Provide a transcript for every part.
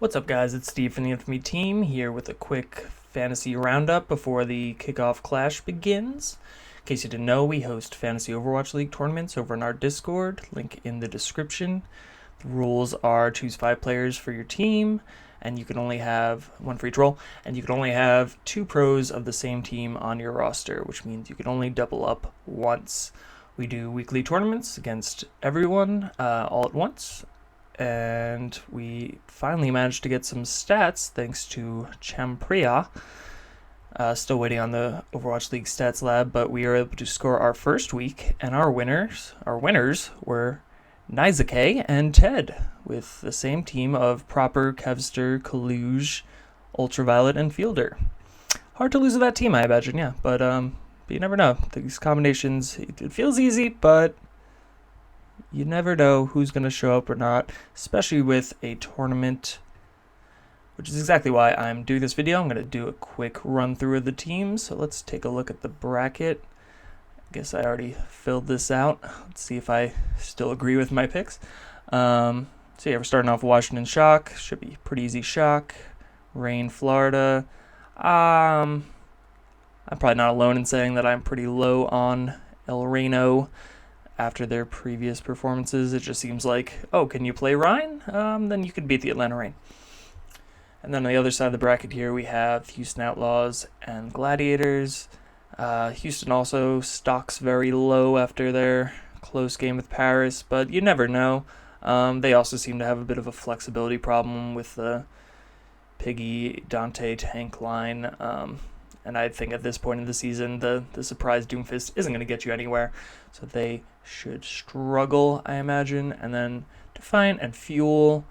What's up, guys? It's Steve from the Infamy team here with a quick fantasy roundup before the Kickoff Clash begins. In case you didn't know, we host Fantasy Overwatch League tournaments over in our Discord, link in the description. The rules are choose 5 players for your team, and you can only have one for each role, and you can only have 2 pros of the same team on your roster, which means you can only double up once. We do weekly tournaments against everyone all at once, and we finally managed to get some stats thanks to Champria. Still waiting on the Overwatch League stats lab, but we were able to score our first week, and our winners were Nizake and Ted, with the same team of Proper, Kevster, Kaluge, Ultraviolet, and Fielder. Hard to lose with that team, I imagine, yeah, but you never know. These combinations, it feels easy, but you never know who's going to show up or not, especially with a tournament, which is exactly why I'm doing this video. I'm going to do a quick run through of the teams. So let's take a look at the bracket. I guess I already filled this out. Let's see if I still agree with my picks. So yeah, we're starting off Washington Shock. Should be pretty easy Shock. Rain, Florida. I'm probably not alone in saying that I'm pretty low on El Reno. After their previous performances, it just seems like, oh, can you play Rhine? Then you could beat the Atlanta Reign. And then on the other side of the bracket here, we have Houston Outlaws and Gladiators. Houston also stocks very low after their close game with Paris, but you never know. They also seem to have a bit of a flexibility problem with the Piggy Dante tank line. And I think at this point in the season, the surprise Doomfist isn't going to get you anywhere. So they should struggle, I imagine. And then Defiant and Fuel,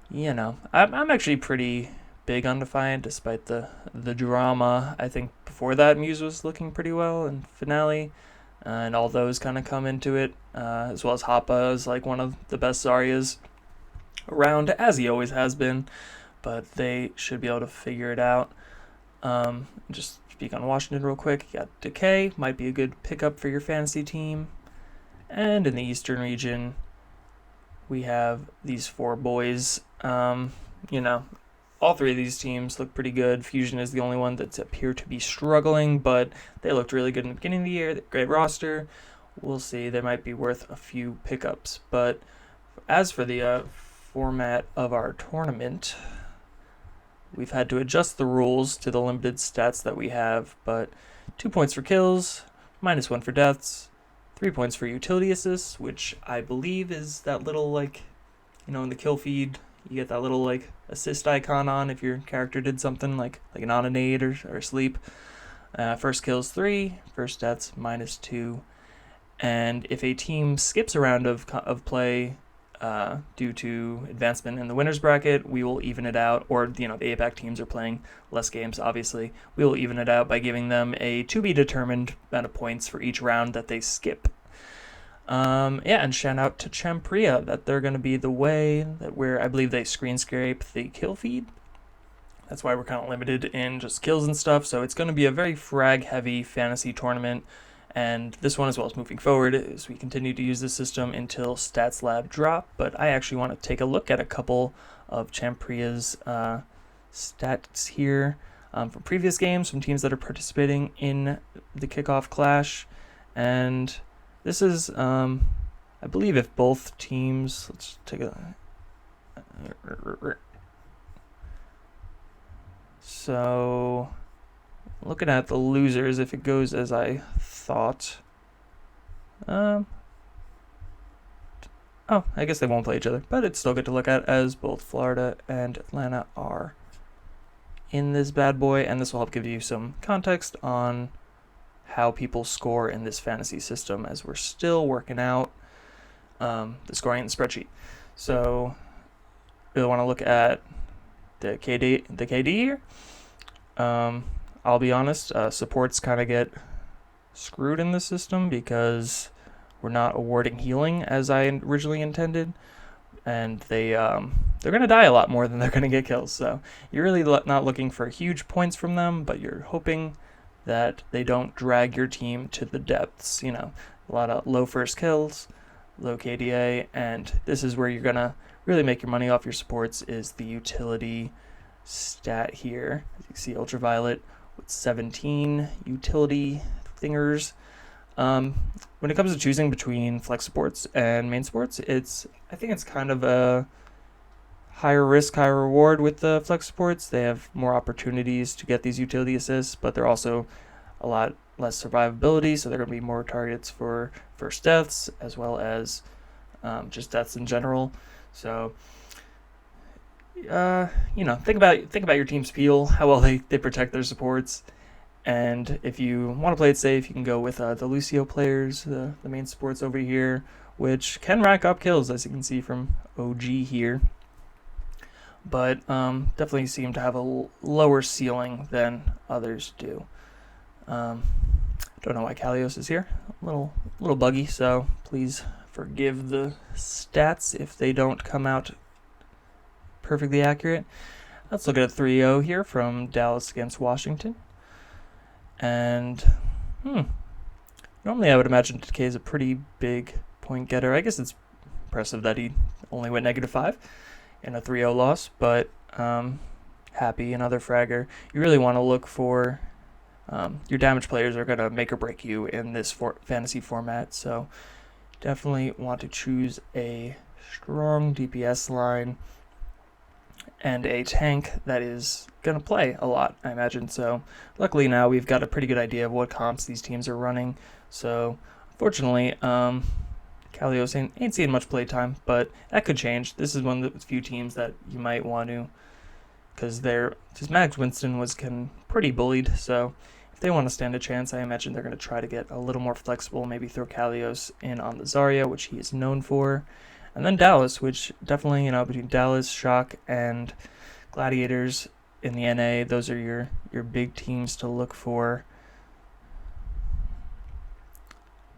you know, I'm actually pretty big on Defiant despite the drama. I think before that, Muse was looking pretty well in Finale. And all those kind of come into it, as well as Hoppa is like one of the best Zaryas around, as he always has been. But they should be able to figure it out. Just speak on Washington real quick. You got Decay, might be a good pickup for your fantasy team. And in the Eastern region, we have these 4 boys. All 3 of these teams look pretty good. Fusion is the only one that's appear to be struggling, but they looked really good in the beginning of the year. Great roster. We'll see. They might be worth a few pickups. But as for the format of our tournament, we've had to adjust the rules to the limited stats that we have, but 2 points for kills, -1 for deaths, 3 points for utility assists, which I believe is that little, in the kill feed, you get that little, assist icon on if your character did something like an on-a-nade or sleep. First kills 3, first deaths -2, and if a team skips a round of play, due to advancement in the winners bracket, we will even it out, or the APAC teams are playing less games, obviously. We will even it out by giving them a to-be-determined amount of points for each round that they skip. And shout out to Champria that they're going to be the way that I believe they screen scrape the kill feed. That's why we're kind of limited in just kills and stuff, so it's going to be a very frag-heavy fantasy tournament. And this one as well as moving forward as we continue to use this system until Stats Lab drop. But I actually want to take a look at a couple of Champria's stats here from previous games, from teams that are participating in the Kickoff Clash. And this is, I believe, if both teams, let's take a... So, looking at the losers, if it goes as I thought. I guess they won't play each other, but it's still good to look at as both Florida and Atlanta are in this bad boy, and this will help give you some context on how people score in this fantasy system as we're still working out the scoring in the spreadsheet. So really want to look at the KD here. I'll be honest, supports kind of get screwed in the system because we're not awarding healing as I originally intended, and they're going to die a lot more than they're going to get kills. So you're really not looking for huge points from them, but you're hoping that they don't drag your team to the depths. A lot of low first kills, low KDA, and this is where you're going to really make your money off your supports is the utility stat here. As you can see, Ultraviolet with 17 utility thingers. When it comes to choosing between flex supports and main supports, I think it's kind of a higher risk, higher reward with the flex supports. They have more opportunities to get these utility assists, but they're also a lot less survivability, so they're going to be more targets for first deaths as well as just deaths in general. So think about your team's peel, how well they protect their supports. And if you want to play it safe, you can go with the Lucio players, the main supports over here, which can rack up kills, as you can see from OG here. But definitely seem to have a lower ceiling than others do. Don't know why Kalios is here. A little buggy, so please forgive the stats if they don't come out perfectly accurate. Let's look at a 3-0 here from Dallas against Washington. And normally I would imagine Decay is a pretty big point getter. I guess it's impressive that he only went -5 in a 3-0 loss, but Happy, another fragger. You really want to look for your damage players are going to make or break you in this fantasy format, so definitely want to choose a strong DPS line and a tank that is going to play a lot, I imagine. So luckily now we've got a pretty good idea of what comps these teams are running. So unfortunately, Kalios ain't seeing much play time, but that could change. This is one of the few teams that you might want to, because Max Winston was pretty bullied. So if they want to stand a chance, I imagine they're going to try to get a little more flexible, maybe throw Kalios in on the Zarya, which he is known for. And then Dallas, which definitely, between Dallas, Shock, and Gladiators in the NA, those are your big teams to look for.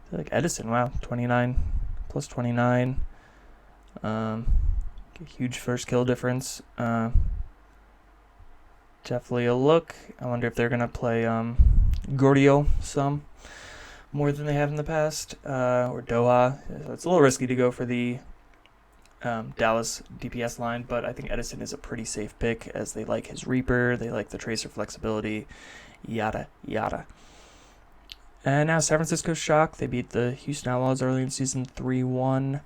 I feel like Edison, wow, 29 plus 29. Huge first kill difference. Definitely a look. I wonder if they're going to play Gordio some more than they have in the past, or Doha. It's a little risky to go for the Dallas DPS line, but I think Edison is a pretty safe pick, as they like his Reaper, they like the Tracer flexibility, yada yada. And now San Francisco Shock, they beat the Houston Outlaws early in season 3-1,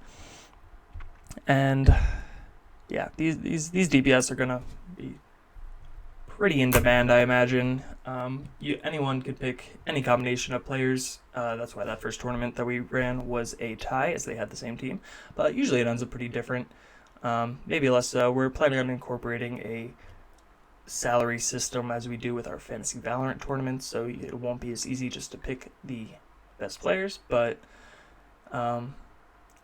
and yeah, these DPS are gonna be pretty in demand, I imagine. Anyone could pick any combination of players. That's why that first tournament that we ran was a tie, as they had the same team. But usually it ends up pretty different. Maybe less so. We're planning on incorporating a salary system as we do with our Fantasy Valorant tournaments, so it won't be as easy just to pick the best players. But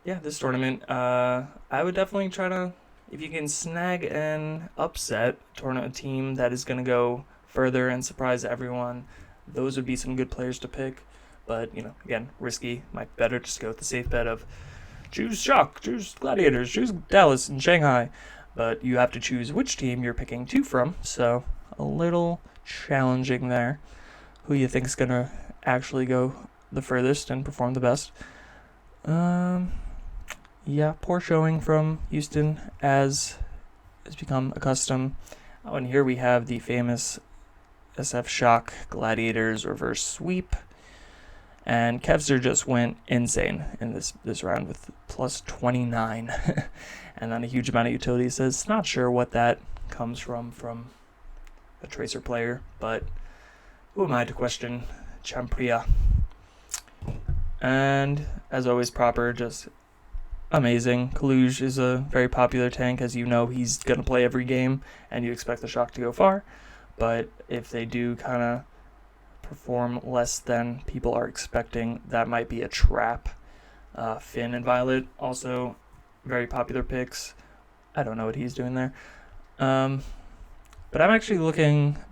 this tournament, I would definitely try to, if you can snag an upset tournament team that is going to go further and surprise everyone, those would be some good players to pick. But, again, risky. Might better just go with the safe bet of choose Shock, choose Gladiators, choose Dallas and Shanghai. But you have to choose which team you're picking 2 from, so a little challenging there. Who you think is going to actually go the furthest and perform the best. Poor showing from Houston, as has become accustomed. Oh, and here we have the famous SF Shock Gladiators reverse sweep. And Kevster just went insane in this round with plus 29. And then a huge amount of utility. Says, not sure what that comes from a Tracer player, but who am I to question Champria? And as always, Proper, just amazing. Kaluj is a very popular tank. As you know, he's going to play every game, and you expect the Shock to go far. But if they do kind of perform less than people are expecting, that might be a trap. Finn and Violet, also very popular picks. I don't know what he's doing there. But I'm actually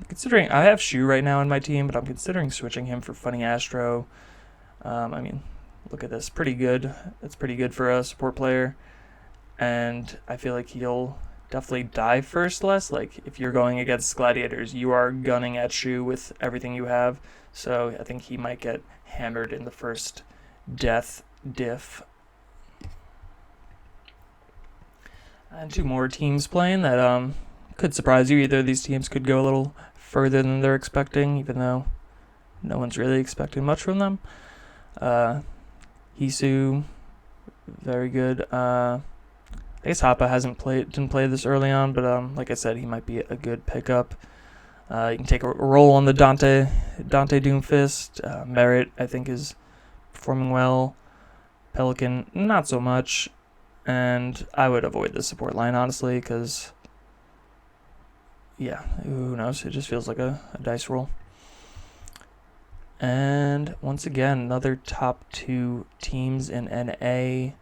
considering, I have Shu right now in my team, but I'm considering switching him for Funny Astro. Look at this, pretty good. It's pretty good for a support player. And I feel like he'll definitely die first less. Like, if you're going against Gladiators, you are gunning at Shu with everything you have. So I think he might get hammered in the first death diff. And two more teams playing that could surprise you. Either of these teams could go a little further than they're expecting, even though no one's really expecting much from them. Hisu, very good. I guess Hapa didn't play this early on, but like I said, he might be a good pickup. You can take a roll on the Dante Doomfist. Merit, I think, is performing well. Pelican, not so much. And I would avoid the support line, honestly, because, yeah, who knows? It just feels like a dice roll. And once again, another top two teams in NA.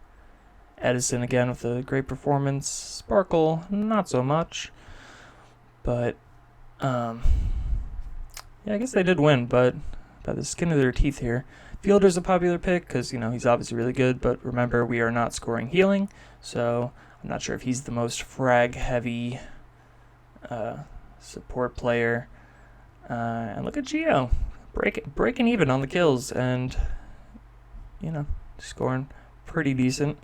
Edison again with a great performance. Sparkle, not so much. But, yeah, I guess they did win, but by the skin of their teeth here. Fielder's a popular pick because, he's obviously really good, but remember, we are not scoring healing, so I'm not sure if he's the most frag-heavy support player. And look at Geo, breaking even on the kills, and, scoring pretty decent.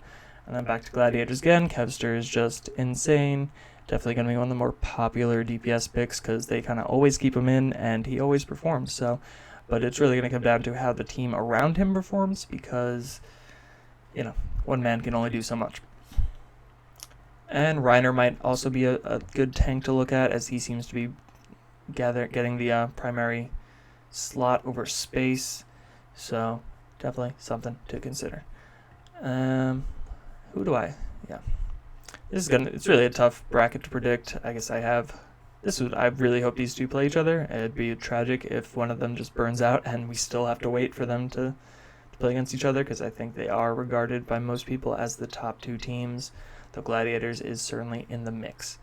And then back to Gladiators again. Kevster is just insane. Definitely going to be one of the more popular DPS picks because they kind of always keep him in, and he always performs, so... But it's really going to come down to how the team around him performs because, one man can only do so much. And Reiner might also be a good tank to look at as he seems to be getting the primary slot over space. So definitely something to consider. Who do I? Yeah. It's really a tough bracket to predict. I guess I really hope these two play each other. It'd be tragic if one of them just burns out and we still have to wait for them to play against each other because I think they are regarded by most people as the top two teams, though Gladiators is certainly in the mix.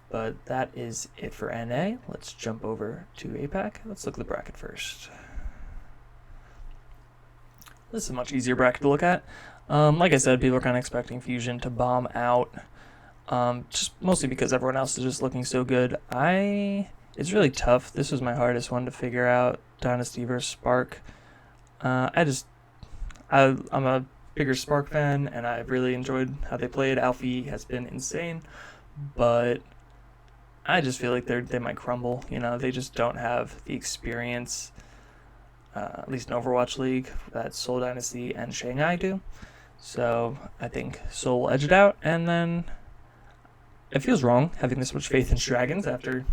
But that is it for NA. Let's jump over to APAC. Let's look at the bracket first. This is a much easier bracket to look at. Like I said, people are kind of expecting Fusion to bomb out. Just mostly because everyone else is just looking so good. It's really tough. This was my hardest one to figure out. Dynasty versus Spark. I'm a bigger Spark fan, and I've really enjoyed how they played. Alfie has been insane, but I just feel like they might crumble. They just don't have the experience, at least in Overwatch League, that Seoul Dynasty and Shanghai do. So I think Seoul will edge it out, and then it feels wrong having this much faith in Dragons after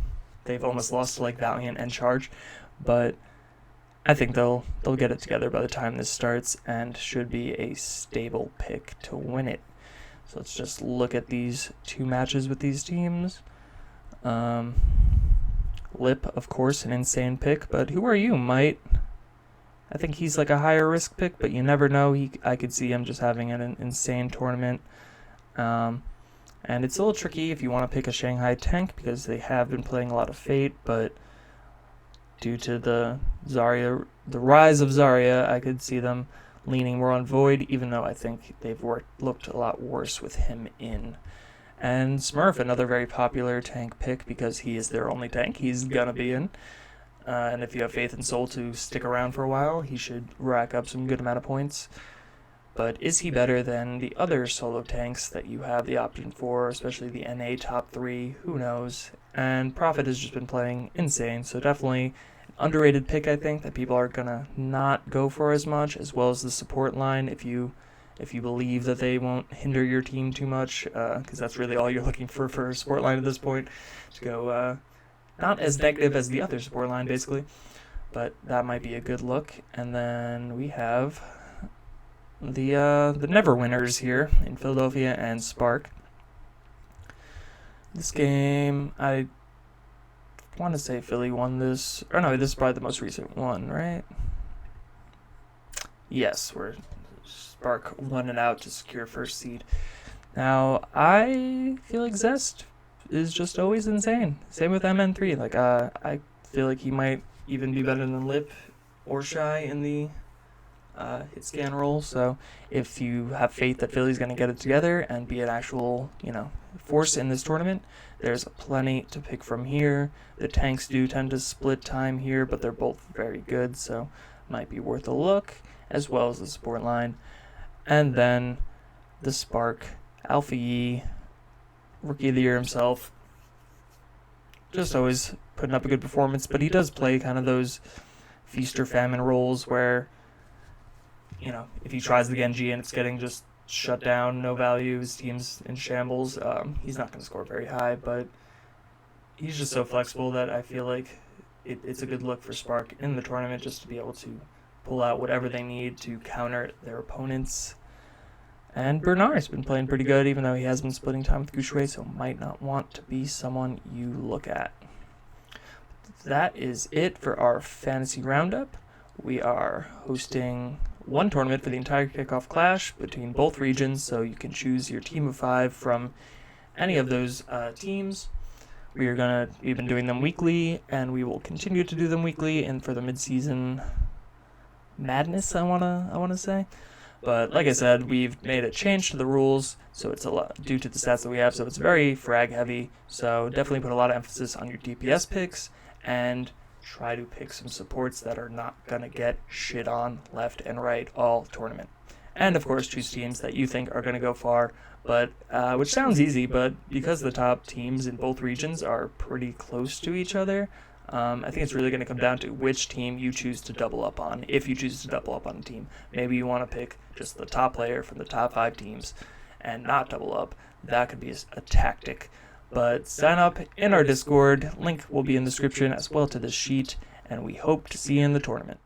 they've almost lost to like Valiant and Charge, but I think they'll get it together by the time this starts and should be a stable pick to win it. So let's just look at these two matches with these teams. Lip, of course, an insane pick, but who are you, Might? I think he's like a higher risk pick, but you never know. I could see him just having an insane tournament. And it's a little tricky if you want to pick a Shanghai tank because they have been playing a lot of Fate, but due to the rise of Zarya, I could see them leaning more on Void, even though I think they've looked a lot worse with him in. And Smurf, another very popular tank pick because he is their only tank. He's gonna be in. And if you have faith in Soul to stick around for a while, he should rack up some good amount of points. But is he better than the other solo tanks that you have the option for, especially the NA top 3? Who knows? And Prophet has just been playing insane, so definitely an underrated pick, I think, that people are going to not go for as much, as well as the support line if you believe that they won't hinder your team too much, because that's really all you're looking for a support line at this point, to go not as negative as the other support line, basically. But that might be a good look. And then we have the never winners here in Philadelphia and Spark. This game, I want to say Philly won this, or no, this is probably the most recent one, right? Yes, where Spark won it out to secure first seed. Now, I feel like Zest is just always insane. Same with MN3. Like, I feel like he might even be better than Lip or Shy in the hit scan role. So if you have faith that Philly's going to get it together and be an actual, force in this tournament, there's plenty to pick from here. The tanks do tend to split time here, but they're both very good, so might be worth a look, as well as the support line. And then the Spark, Alpha Yi, Rookie of the Year himself. Just always putting up a good performance, but he does play kind of those feast or famine roles where, if he tries the Genji and it's getting just shut down, no value, his team's in shambles, he's not going to score very high, but he's just so flexible that I feel like it's a good look for Spark in the tournament just to be able to pull out whatever they need to counter their opponents. And Bernard's been playing pretty good, even though he has been splitting time with Gouchouet, so might not want to be someone you look at. That is it for our fantasy roundup. We are hosting one tournament for the entire Kickoff Clash between both regions, so you can choose your team of 5 from any of those teams. We've been doing them weekly, and we will continue to do them weekly, and for the mid-season madness, I wanna say. But like I said, we've made a change to the rules, so it's a lot due to the stats that we have, so it's very frag heavy. So definitely put a lot of emphasis on your DPS picks, and try to pick some supports that are not gonna get shit on left and right all tournament. And of course, choose teams that you think are gonna go far, but which sounds easy, but because the top teams in both regions are pretty close to each other, I think it's really going to come down to which team you choose to double up on. If you choose to double up on a team, maybe you want to pick just the top player from the top 5 teams and not double up. That could be a tactic. But sign up in our Discord. Link will be in the description as well to this sheet, and we hope to see you in the tournament.